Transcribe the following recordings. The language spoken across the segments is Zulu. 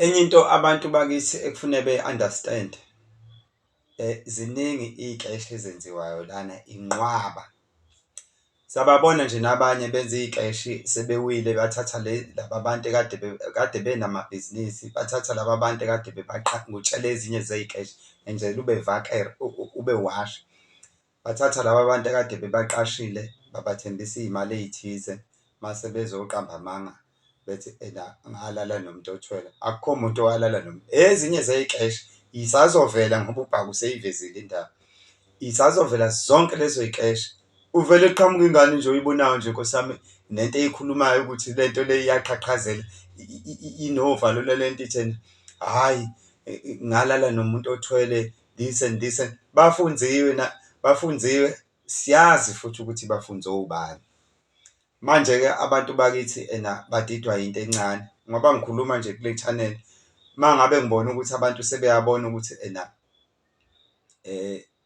Enye into abantu bakithi ekufune be-understand ziningi iy'keshi ezenziwayo lana inqwaba. Sababona nje nabanye benza iy'keshi sebewile bathatha laba bantu kade benamabhizinisi, bathatha laba bantu ekade ngokutshela ezinye zey'keshi enzela ube vakere ube wash. Bathatha laba bantu ekade bebaqashile babathembisa iy'mali ey'thize mase bezoqamba amanga bethi ena ngalala nomuntu othwele. Akukho muntu owalala nomuntu. Ezinye zey'keshi yisazovela ngoba uBhaka useyivezile indaba. Yisazovela zonke lezo y'keshi uvele kuqhamuka ingane nje oyibonayo nje Nkosi yami nento eyikhulumayo ukuthi lento le iyaqhaqhazela inovalo lento itheni, hhayi ngalala nomuntu othwele this and this and bafunziwe siyazi futhi ukuthi bafunzwe ubani. Manje-ke abantu bakithi ena badidwa yinto encane ngoba ngikhuluma nje kule channel uma ngabe ngibona ukuthi abantu sebeyabona ukuthi ena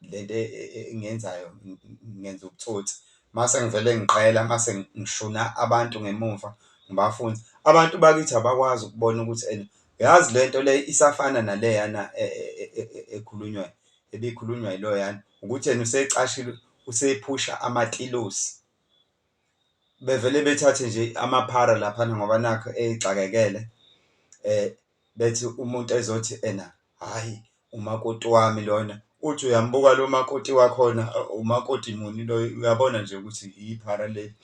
lento engiyenzayo ngenza ubutsotsi mase ngivele ngiqela mase ngishuna abantu ngemuva ngibafunza. Abantu bakithi abakwazi ukubona ukuthi ena yazi lento le isafana naleyana ekhulunywayo ebikhulunywa yiloyana ukuthi yena usecashile usephusha amatilosi. Bevele bethathe nje amaphara laphana ngoba nakhu eyixakekele bethi umuntu ezothi ena hhayi umakoti wami lona uthi uyambuka lo makoti wakhona umakoti muni lo uyabona nje ukuthi iphara leli.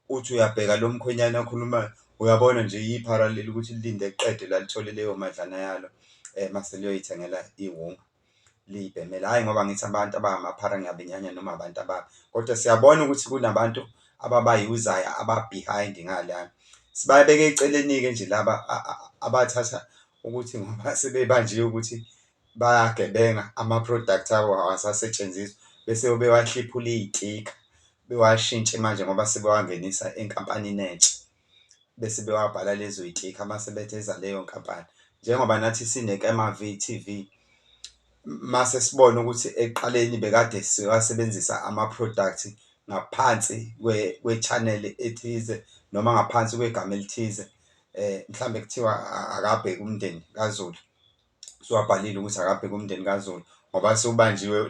Uthi uyabheka lo mkhwenyana akhulumayo uyabona nje iphara leli ukuthi lilinde liqede la lithole leyo madlana yalo mase liyoyithengela iwunga liyibhemele. Hhayi ngoba ngithi abantu abangamaphara ngiyabenyanya noma abantu ababi kodwa siyabona ukuthi kunabantu ababayuzayo aba-behind ngalana. Sibabeke eceleni-ke nje laba abathatha ukuthi ngoba sebebanjiwe ukuthi bayagebenga ama-product abo awasasetshenziswa bese bewahlephula iy'tikha bewashintshe manje ngoba sebewangenisa enkampanini entsha bese bewabhala lezo y'tikha mase bethi eza leyo nkampani. Njengoba nathi sine-KamaV mase sibone ukuthi ekuqaleni bekade siwasebenzisa ama-product ngaphansi kwe-channel ethize noma ngaphansi kwegama elithize mhlambe kuthiwa akabheke umndeni kaZulu. Siwabhalile ukuthi akabheke umndeni kaZulu ngoba sewubanjiwe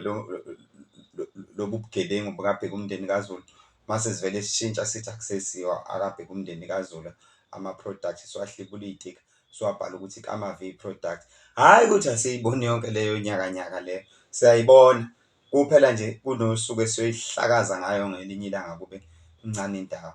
lobu bugebengu bukabheka umndeni kaZulu mase sivele sishintsha sithi akusesiwo akabheka umndeni kaZulu. Ama-product siwahlephula iy'tikha siwabhala ukuthi KamaV product. Hhayi ukuthi asiyiboni yonke leyo nyaka nyaka leyo siyayibona kuphela nje kunosuku esiyoyihlakaza ngayo ngelinye ilanga kube incane indaba.